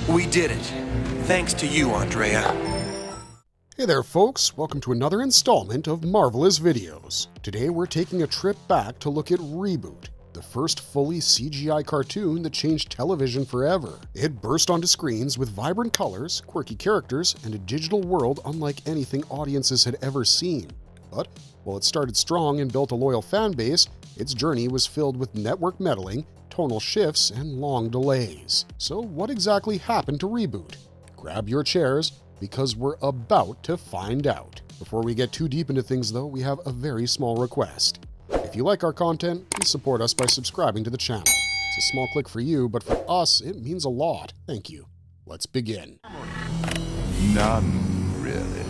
We did it. Thanks to you, Andrea. Hey there folks, welcome to another installment of Marvelous Videos. Today we're taking a trip back to look at ReBoot, the first fully CGI cartoon that changed television forever. It burst onto screens with vibrant colors, quirky characters, and a digital world unlike anything audiences had ever seen. But while it started strong and built a loyal fan base, its journey was filled with network meddling, tonal shifts, and long delays. So what exactly happened to ReBoot? Grab your chairs, because we're about to find out. Before we get too deep into things though, we have a very small request. If you like our content, please support us by subscribing to the channel. It's a small click for you, but for us, it means a lot. Thank you. Let's begin. None, really.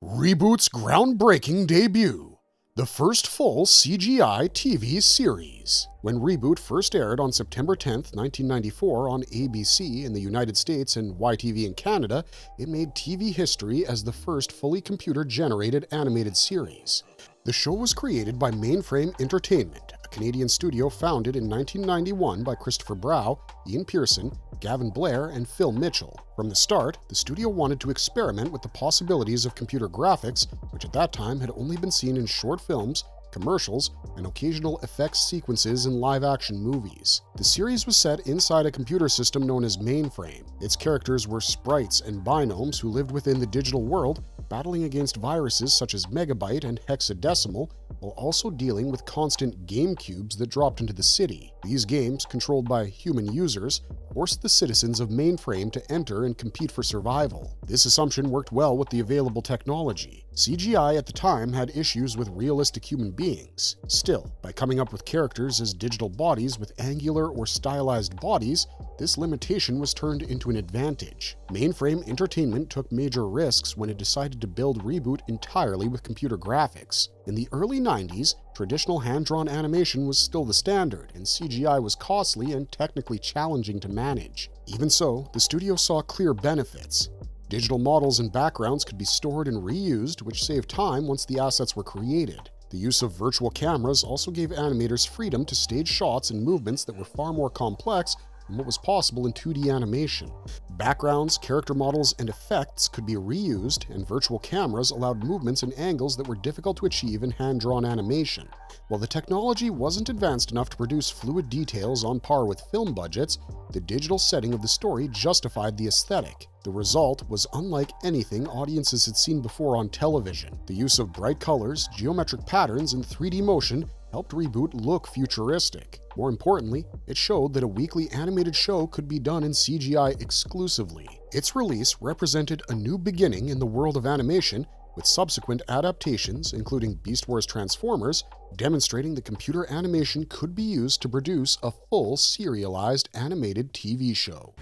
ReBoot's groundbreaking debut. The first full CGI TV series. When ReBoot first aired on September 10, 1994 on ABC in the United States and YTV in Canada, it made TV history as the first fully computer-generated animated series. The show was created by Mainframe Entertainment, a Canadian studio founded in 1991 by Christopher Brow, Ian Pearson, Gavin Blair, and Phil Mitchell. From the start, the studio wanted to experiment with the possibilities of computer graphics, which at that time had only been seen in short films, commercials, and occasional effects sequences in live-action movies. The series was set inside a computer system known as Mainframe. Its characters were sprites and binomes who lived within the digital world, battling against viruses such as Megabyte and Hexadecimal, while also dealing with constant game cubes that dropped into the city. These games, controlled by human users, forced the citizens of Mainframe to enter and compete for survival. This assumption worked well with the available technology. CGI at the time had issues with realistic human beings. Still, by coming up with characters as digital bodies with angular or stylized bodies, this limitation was turned into an advantage. Mainframe Entertainment took major risks when it decided to build ReBoot entirely with computer graphics. In the early 90s, traditional hand-drawn animation was still the standard, and CGI was costly and technically challenging to manage. Even so, the studio saw clear benefits. Digital models and backgrounds could be stored and reused, which saved time once the assets were created. The use of virtual cameras also gave animators freedom to stage shots and movements that were far more complex than what was possible in 2D animation. Backgrounds, character models, and effects could be reused, and virtual cameras allowed movements and angles that were difficult to achieve in hand-drawn animation. While the technology wasn't advanced enough to produce fluid details on par with film budgets, the digital setting of the story justified the aesthetic. The result was unlike anything audiences had seen before on television. The use of bright colors, geometric patterns, and 3D motion helped ReBoot look futuristic. More importantly, it showed that a weekly animated show could be done in CGI exclusively. Its release represented a new beginning in the world of animation, with subsequent adaptations, including Beast Wars Transformers, demonstrating that computer animation could be used to produce a full serialized animated TV show.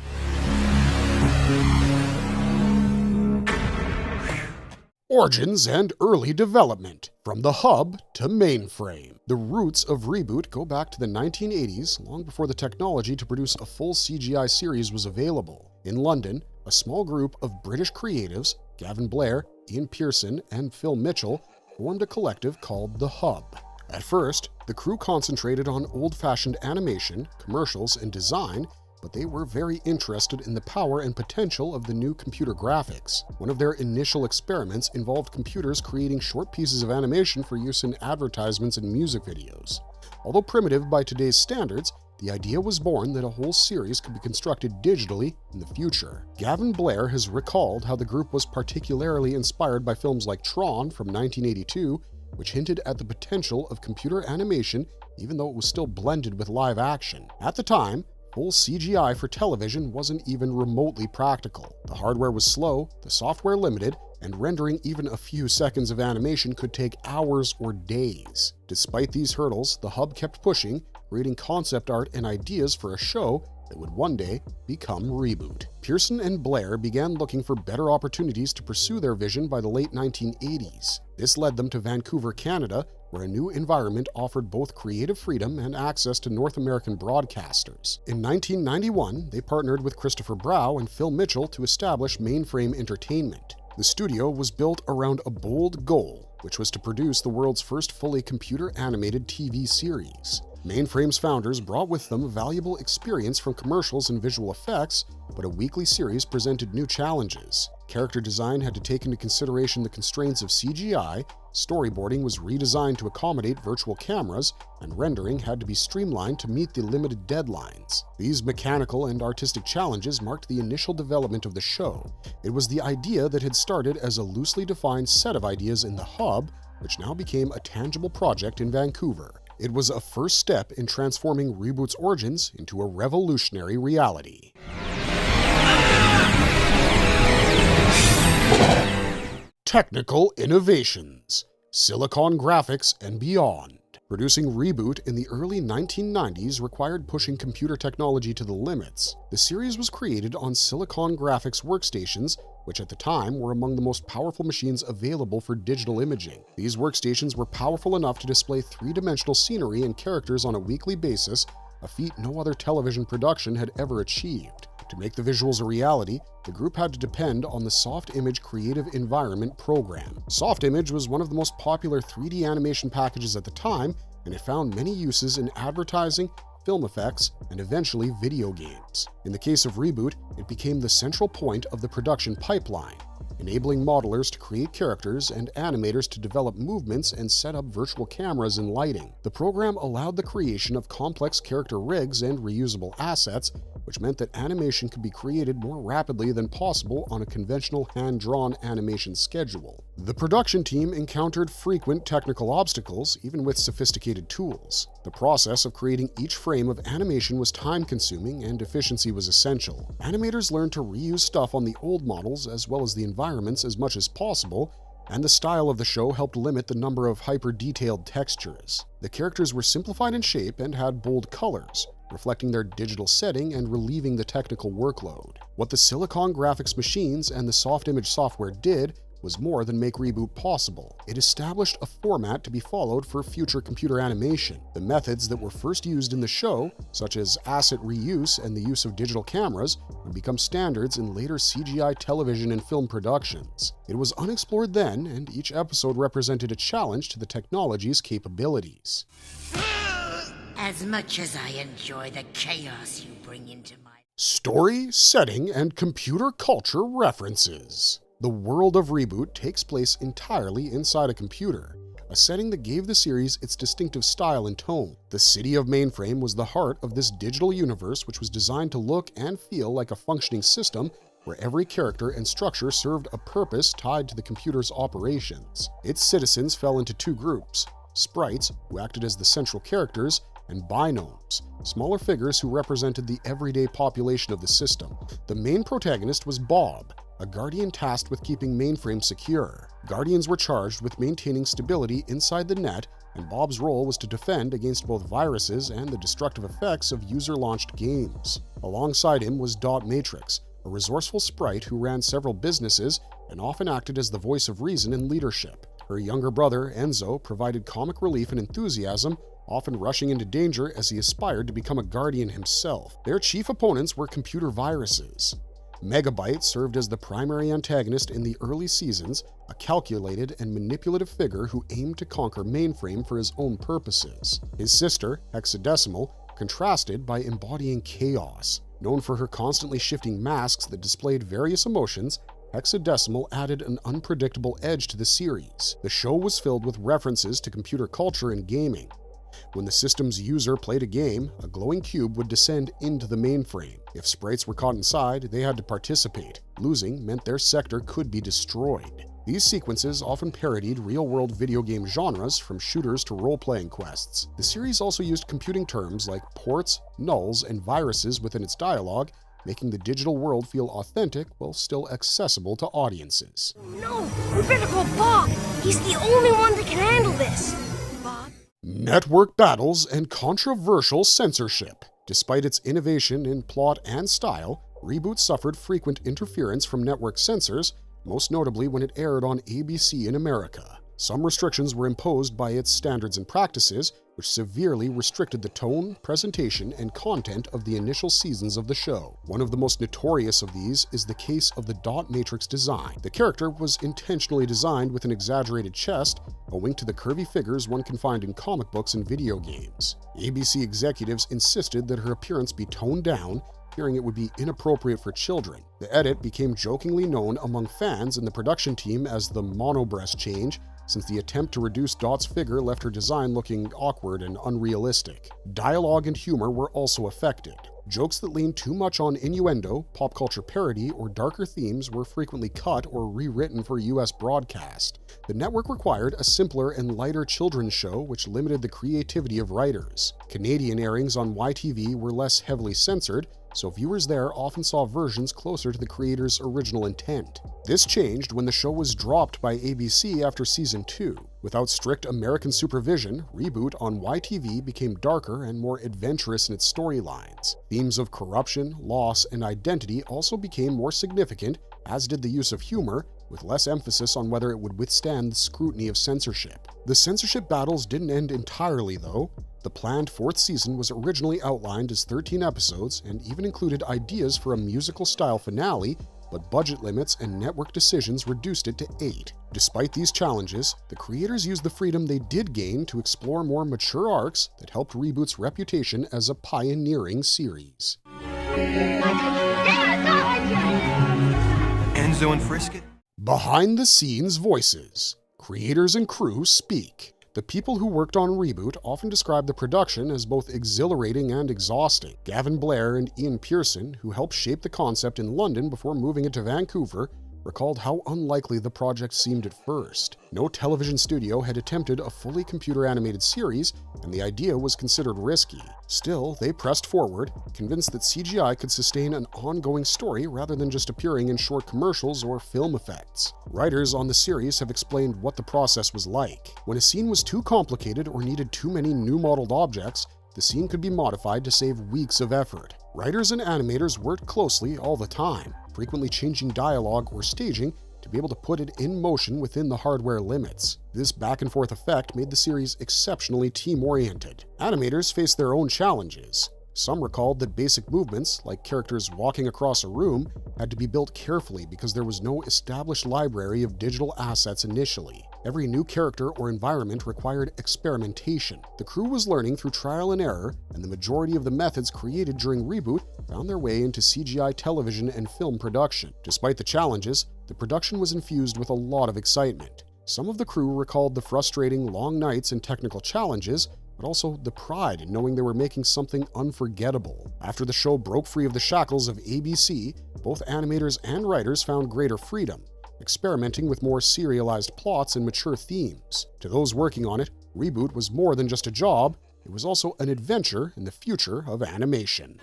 Origins and early development. From the hub to mainframe. The roots of ReBoot go back to the 1980s, long before the technology to produce a full CGI series was available. In London, a small group of British creatives, Gavin Blair, Ian Pearson, and Phil Mitchell, formed a collective called The Hub. At first, the crew concentrated on old-fashioned animation, commercials, and design, but they were very interested in the power and potential of the new computer graphics. One of their initial experiments involved computers creating short pieces of animation for use in advertisements and music videos. Although primitive by today's standards, the idea was born that a whole series could be constructed digitally in the future. Gavin Blair has recalled how the group was particularly inspired by films like Tron from 1982, which hinted at the potential of computer animation even though it was still blended with live action. At the time, full CGI for television wasn't even remotely practical. The hardware was slow, the software limited, and rendering even a few seconds of animation could take hours or days. Despite these hurdles, the Hub kept pushing, creating concept art and ideas for a show that would one day become ReBoot. Pearson and Blair began looking for better opportunities to pursue their vision by the late 1980s. This led them to Vancouver, Canada, where a new environment offered both creative freedom and access to North American broadcasters. In 1991, they partnered with Christopher Brow and Phil Mitchell to establish Mainframe Entertainment. The studio was built around a bold goal, which was to produce the world's first fully computer-animated TV series. Mainframe's founders brought with them valuable experience from commercials and visual effects, but a weekly series presented new challenges. Character design had to take into consideration the constraints of CGI, storyboarding was redesigned to accommodate virtual cameras, and rendering had to be streamlined to meet the limited deadlines. These mechanical and artistic challenges marked the initial development of the show. It was the idea that had started as a loosely defined set of ideas in the hub, which now became a tangible project in Vancouver. It was a first step in transforming ReBoot's origins into a revolutionary reality. Technical innovations, silicon graphics, and beyond. Producing ReBoot in the early 1990s required pushing computer technology to the limits. The series was created on silicon graphics workstations, which at the time were among the most powerful machines available for digital imaging. These workstations were powerful enough to display three-dimensional scenery and characters on a weekly basis, a feat no other television production had ever achieved. To make the visuals a reality, the group had to depend on the Soft Image Creative Environment program. Soft Image was one of the most popular 3D animation packages at the time, and it found many uses in advertising, film effects, and eventually video games. In the case of ReBoot, it became the central point of the production pipeline, enabling modelers to create characters and animators to develop movements and set up virtual cameras and lighting. The program allowed the creation of complex character rigs and reusable assets, which meant that animation could be created more rapidly than possible on a conventional hand-drawn animation schedule. The production team encountered frequent technical obstacles, even with sophisticated tools. The process of creating each frame of animation was time-consuming, and efficiency was essential. Animators learned to reuse stuff on the old models as well as the environments as much as possible, and the style of the show helped limit the number of hyper-detailed textures. The characters were simplified in shape and had bold colors, reflecting their digital setting and relieving the technical workload. What the silicon graphics machines and the soft image software did was more than make ReBoot possible. It established a format to be followed for future computer animation. The methods that were first used in the show, such as asset reuse and the use of digital cameras, would become standards in later CGI television and film productions. It was unexplored then, and each episode represented a challenge to the technology's capabilities. As much as I enjoy the chaos you bring into my... Story, setting, and computer culture references. The world of ReBoot takes place entirely inside a computer, a setting that gave the series its distinctive style and tone. The city of Mainframe was the heart of this digital universe, which was designed to look and feel like a functioning system where every character and structure served a purpose tied to the computer's operations. Its citizens fell into two groups: sprites, who acted as the central characters, and binomes, smaller figures who represented the everyday population of the system. The main protagonist was Bob, a guardian tasked with keeping Mainframe secure. Guardians were charged with maintaining stability inside the net, and Bob's role was to defend against both viruses and the destructive effects of user-launched games. Alongside him was Dot Matrix, a resourceful sprite who ran several businesses and often acted as the voice of reason and leadership. Her younger brother, Enzo, provided comic relief and enthusiasm, often rushing into danger as he aspired to become a guardian himself. Their chief opponents were computer viruses. Megabyte served as the primary antagonist in the early seasons, a calculated and manipulative figure who aimed to conquer Mainframe for his own purposes. His sister, Hexadecimal, contrasted by embodying chaos. Known for her constantly shifting masks that displayed various emotions, Hexadecimal added an unpredictable edge to the series. The show was filled with references to computer culture and gaming. When the system's user played a game, a glowing cube would descend into the mainframe. If sprites were caught inside, they had to participate. Losing meant their sector could be destroyed. These sequences often parodied real-world video game genres, from shooters to role-playing quests. The series also used computing terms like ports, nulls, and viruses within its dialogue, making the digital world feel authentic while still accessible to audiences. No! We better call Bob! He's the only one that can handle this! Bob? Network battles and controversial censorship. Despite its innovation in plot and style, ReBoot suffered frequent interference from network censors, most notably when it aired on ABC in America. Some restrictions were imposed by its standards and practices, which severely restricted the tone, presentation, and content of the initial seasons of the show. One of the most notorious of these is the case of the dot matrix design. The character was intentionally designed with an exaggerated chest, a wink to the curvy figures one can find in comic books and video games. ABC executives insisted that her appearance be toned down, fearing it would be inappropriate for children. The edit became jokingly known among fans and the production team as the monobreast change, since the attempt to reduce Dot's figure left her design looking awkward and unrealistic. Dialogue and humor were also affected. Jokes that leaned too much on innuendo, pop culture parody, or darker themes were frequently cut or rewritten for US broadcast. The network required a simpler and lighter children's show, which limited the creativity of writers. Canadian airings on YTV were less heavily censored, so viewers there often saw versions closer to the creator's original intent. This changed when the show was dropped by ABC after season 2. Without strict American supervision, ReBoot on YTV became darker and more adventurous in its storylines. Themes of corruption, loss, and identity also became more significant, as did the use of humor, with less emphasis on whether it would withstand the scrutiny of censorship. The censorship battles didn't end entirely, though. The planned 4th season was originally outlined as 13 episodes and even included ideas for a musical-style finale, but budget limits and network decisions reduced it to 8. Despite these challenges, the creators used the freedom they did gain to explore more mature arcs that helped ReBoot's reputation as a pioneering series. Enzo and Frisket? Behind-the-scenes voices. Creators and crew speak. The people who worked on ReBoot often describe the production as both exhilarating and exhausting. Gavin Blair and Ian Pearson, who helped shape the concept in London before moving it to Vancouver, recalled how unlikely the project seemed at first. No television studio had attempted a fully computer-animated series, and the idea was considered risky. Still, they pressed forward, convinced that CGI could sustain an ongoing story rather than just appearing in short commercials or film effects. Writers on the series have explained what the process was like. When a scene was too complicated or needed too many new modeled objects, the scene could be modified to save weeks of effort. Writers and animators worked closely all the time, frequently changing dialogue or staging to be able to put it in motion within the hardware limits. This back-and-forth effect made the series exceptionally team-oriented. Animators faced their own challenges. Some recalled that basic movements, like characters walking across a room, had to be built carefully because there was no established library of digital assets initially. Every new character or environment required experimentation. The crew was learning through trial and error, and the majority of the methods created during ReBoot found their way into CGI television and film production. Despite the challenges, the production was infused with a lot of excitement. Some of the crew recalled the frustrating long nights and technical challenges, but also the pride in knowing they were making something unforgettable. After the show broke free of the shackles of ABC, both animators and writers found greater freedom, experimenting with more serialized plots and mature themes. To those working on it, ReBoot was more than just a job, it was also an adventure in the future of animation.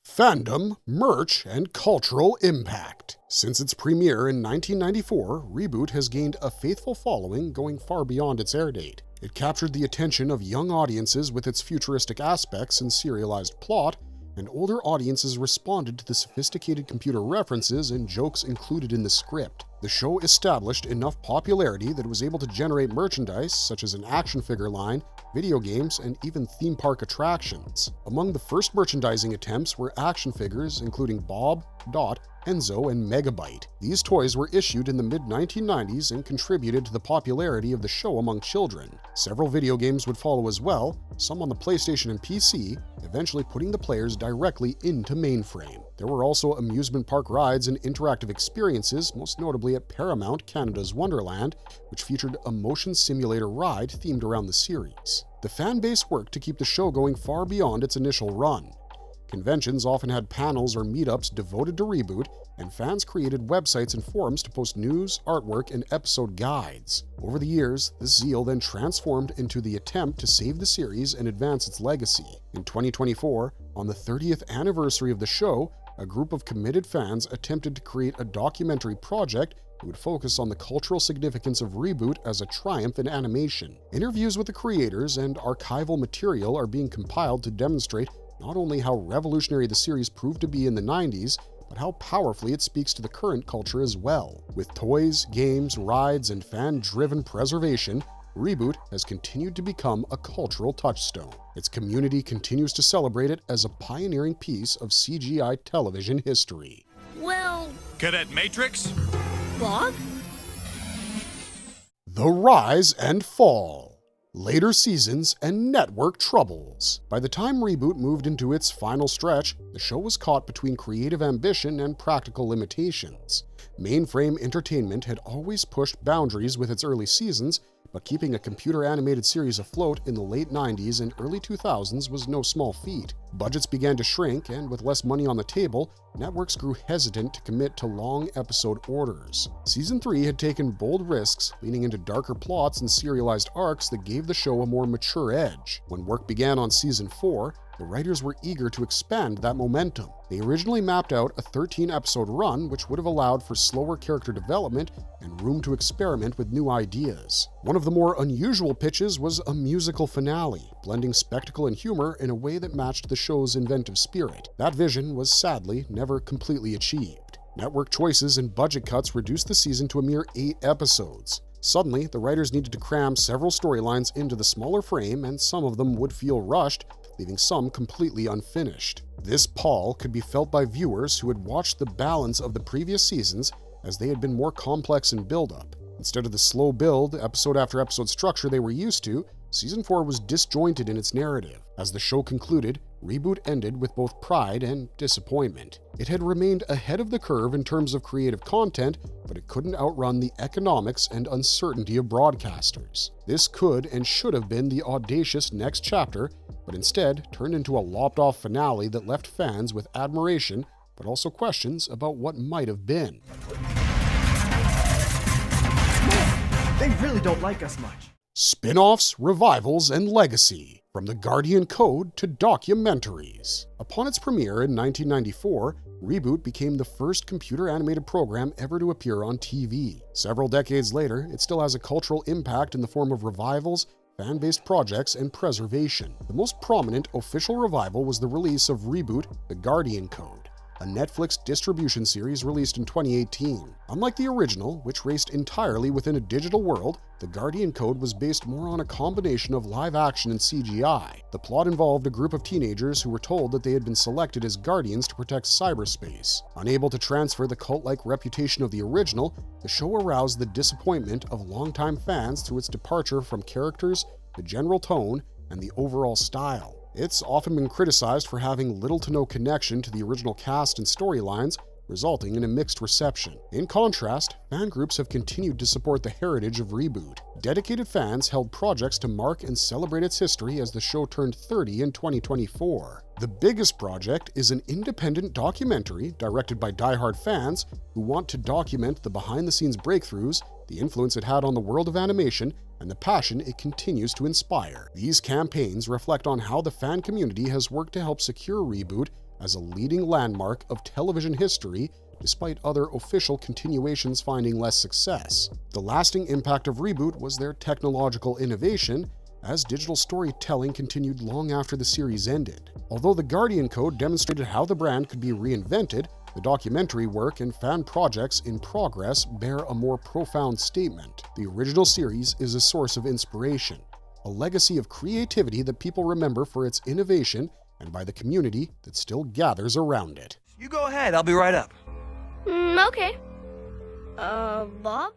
Fandom, merch, and cultural impact. Since its premiere in 1994, ReBoot has gained a faithful following going far beyond its air date. It captured the attention of young audiences with its futuristic aspects and serialized plot, and older audiences responded to the sophisticated computer references and jokes included in the script. The show established enough popularity that it was able to generate merchandise such as an action figure line, video games, and even theme park attractions. Among the first merchandising attempts were action figures including Bob, Dot, Enzo, and Megabyte. These toys were issued in the mid-1990s and contributed to the popularity of the show among children. Several video games would follow as well, some on the PlayStation and PC, eventually putting the players directly into mainframe. There were also amusement park rides and interactive experiences, most notably at Paramount Canada's Wonderland, which featured a motion simulator ride themed around the series. The fanbase worked to keep the show going far beyond its initial run. Conventions often had panels or meetups devoted to ReBoot, and fans created websites and forums to post news, artwork, and episode guides. Over the years, this zeal then transformed into the attempt to save the series and advance its legacy. In 2024, on the 30th anniversary of the show, a group of committed fans attempted to create a documentary project that would focus on the cultural significance of ReBoot as a triumph in animation. Interviews with the creators and archival material are being compiled to demonstrate not only how revolutionary the series proved to be in the 90s, but how powerfully it speaks to the current culture as well. With toys, games, rides, and fan-driven preservation, ReBoot has continued to become a cultural touchstone. Its community continues to celebrate it as a pioneering piece of CGI television history. Well, Cadet Matrix? Bob? The rise and fall. Later seasons and network troubles. By the time ReBoot moved into its final stretch, the show was caught between creative ambition and practical limitations. Mainframe Entertainment had always pushed boundaries with its early seasons, but keeping a computer-animated series afloat in the late 90s and early 2000s was no small feat. Budgets began to shrink, and with less money on the table, networks grew hesitant to commit to long episode orders. Season 3 had taken bold risks, leaning into darker plots and serialized arcs that gave the show a more mature edge. When work began on Season 4, the writers were eager to expand that momentum. They originally mapped out a 13-episode run, which would have allowed for slower character development and room to experiment with new ideas. One of the more unusual pitches was a musical finale, blending spectacle and humor in a way that matched the show's inventive spirit. That vision was sadly never completely achieved. Network choices and budget cuts reduced the season to a mere 8 episodes. Suddenly, the writers needed to cram several storylines into the smaller frame, and some of them would feel rushed, leaving some completely unfinished. This pall could be felt by viewers who had watched the balance of the previous seasons, as they had been more complex in build-up. Instead of the slow build, episode after episode structure they were used to, Season 4 was disjointed in its narrative. As the show concluded, ReBoot ended with both pride and disappointment. It had remained ahead of the curve in terms of creative content, but it couldn't outrun the economics and uncertainty of broadcasters. This could and should have been the audacious next chapter, but instead turned into a lopped-off finale that left fans with admiration, but also questions about what might have been. They really don't like us much. Spin-offs, revivals, and legacy. From The Guardian Code to documentaries. Upon its premiere in 1994, ReBoot became the first computer-animated program ever to appear on TV. Several decades later, it still has a cultural impact in the form of revivals, fan-based projects, and preservation. The most prominent official revival was the release of ReBoot: The Guardian Code, a Netflix distribution series released in 2018. Unlike the original, which raced entirely within a digital world, The Guardian Code was based more on a combination of live action and CGI. The plot involved a group of teenagers who were told that they had been selected as guardians to protect cyberspace. Unable to transfer the cult-like reputation of the original, the show aroused the disappointment of longtime fans through its departure from characters, the general tone, and the overall style. It's often been criticized for having little to no connection to the original cast and storylines, resulting in a mixed reception. In contrast, fan groups have continued to support the heritage of ReBoot. Dedicated fans held projects to mark and celebrate its history as the show turned 30 in 2024. The biggest project is an independent documentary directed by diehard fans who want to document the behind-the-scenes breakthroughs, the influence it had on the world of animation, and the passion it continues to inspire. These campaigns reflect on how the fan community has worked to help secure ReBoot as a leading landmark of television history, despite other official continuations finding less success. The lasting impact of ReBoot was their technological innovation, as digital storytelling continued long after the series ended. Although The Guardian Code demonstrated how the brand could be reinvented, the documentary work and fan projects in progress bear a more profound statement. The original series is a source of inspiration, a legacy of creativity that people remember for its innovation and by the community that still gathers around it. You go ahead, I'll be right up. Okay. Bob?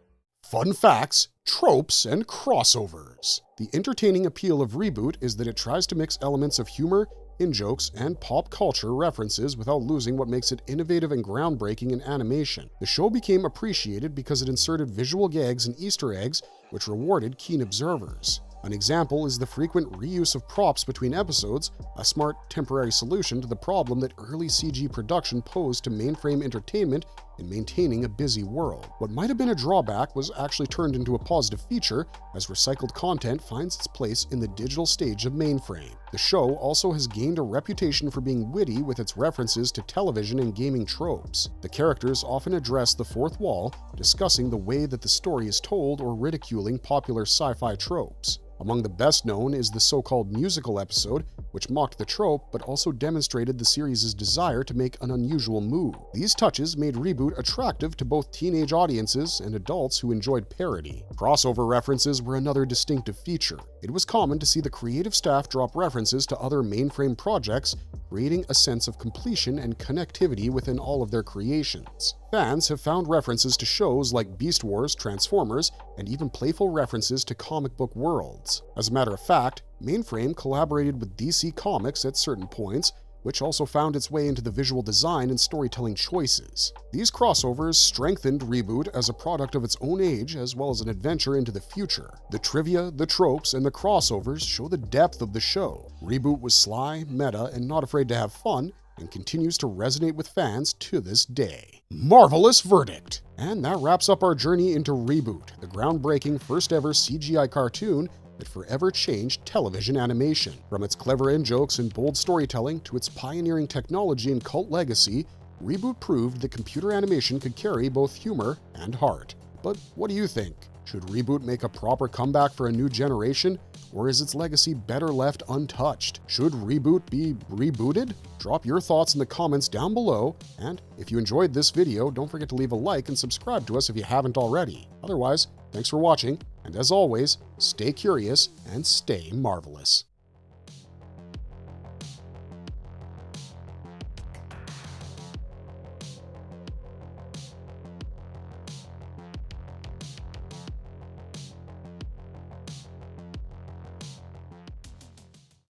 Fun facts, tropes, and crossovers. The entertaining appeal of ReBoot is that it tries to mix elements of humor, in-jokes, and pop culture references without losing what makes it innovative and groundbreaking in animation. The show became appreciated because it inserted visual gags and Easter eggs, which rewarded keen observers. An example is the frequent reuse of props between episodes, a smart temporary solution to the problem that early CG production posed to mainframe entertainment in maintaining a busy world. What might have been a drawback was actually turned into a positive feature, as recycled content finds its place in the digital stage of mainframe. The show also has gained a reputation for being witty with its references to television and gaming tropes. The characters often address the fourth wall, discussing the way that the story is told or ridiculing popular sci-fi tropes. Among the best known is the so-called musical episode, which mocked the trope but also demonstrated the series' desire to make an unusual move. These touches made ReBoot attractive to both teenage audiences and adults who enjoyed parody. Crossover references were another distinctive feature. It was common to see the creative staff drop references to other mainframe projects, creating a sense of completion and connectivity within all of their creations. Fans have found references to shows like Beast Wars, Transformers, and even playful references to comic book worlds. As a matter of fact, Mainframe collaborated with DC Comics at certain points, which also found its way into the visual design and storytelling choices. These crossovers strengthened ReBoot as a product of its own age as well as an adventure into the future. The trivia, the tropes, and the crossovers show the depth of the show. ReBoot was sly, meta, and not afraid to have fun, and continues to resonate with fans to this day. Marvelous verdict! And that wraps up our journey into ReBoot, the groundbreaking first ever CGI cartoon that forever changed television animation. From its clever in-jokes and bold storytelling to its pioneering technology and cult legacy, ReBoot proved that computer animation could carry both humor and heart. But what do you think? Should ReBoot make a proper comeback for a new generation, or is its legacy better left untouched? Should ReBoot be rebooted? Drop your thoughts in the comments down below, and if you enjoyed this video, don't forget to leave a like and subscribe to us if you haven't already. Otherwise, thanks for watching, and as always, stay curious and stay marvelous.